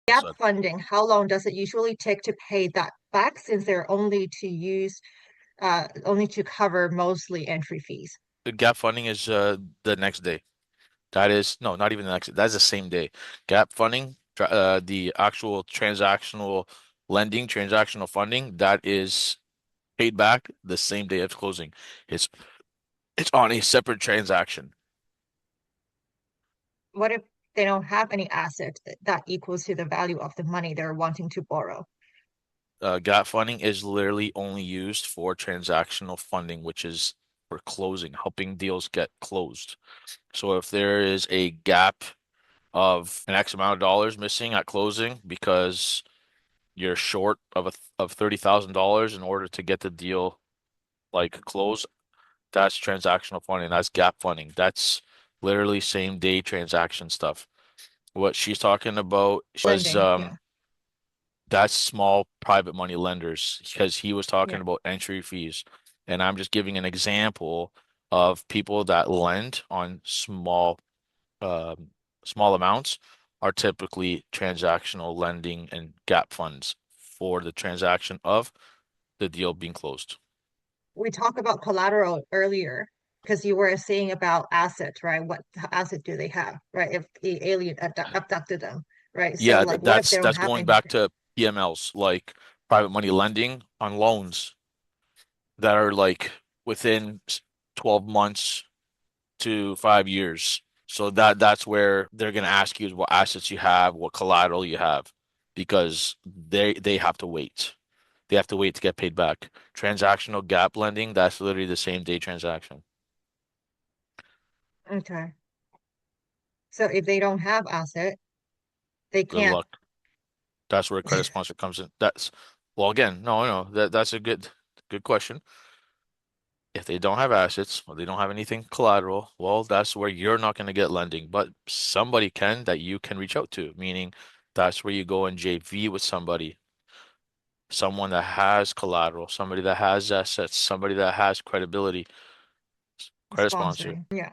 Gap So funding, how long does it usually take to pay that back since they're only to cover mostly entry fees? the gap funding is the next day. That is no, not even the next. That's the same day. Gap funding, the actual transactional lending, transactional funding, that is paid back the same day of closing. It's it's on a separate transaction. What if they don't have any asset that equals to the value of the money they're wanting to borrow? Gap funding is literally only used for transactional funding, which is for closing, helping deals get closed. So if there is a gap of an X amount of dollars missing at closing because you're short of $30,000 in order to get the deal like closed, that's transactional funding. That's gap funding. That's literally same day transaction stuff. What she's talking about was Lending, yeah, that's small private money lenders because he was talking yeah. about entry fees. And I'm just giving an example of people that lend on small amounts are typically transactional lending and gap funds for the transaction of the deal being closed. We talked about collateral earlier because you were saying about assets, right? What asset do they have, right? If the alien abducted them, right? So Yeah, like, what if they that's don't that's have going back anything? to PMLs, like private money lending on loans that are like within 12 months to 5 years. So that's where they're going to ask you what assets you have, what collateral you have, because they have to wait. They have to wait to get paid back. Transactional gap lending, that's literally the same day transaction. Okay. So if they don't have asset, they Good can't. luck. That's where a credit sponsor comes in. That's well, again, no, that's a good question. If they don't have assets or they don't have anything collateral, well, that's where you're not going to get lending, but somebody can that you can reach out to, meaning that's where you go and JV with somebody, someone that has collateral, somebody that has assets, somebody that has credibility, credit sponsor. Sponsoring. Yeah.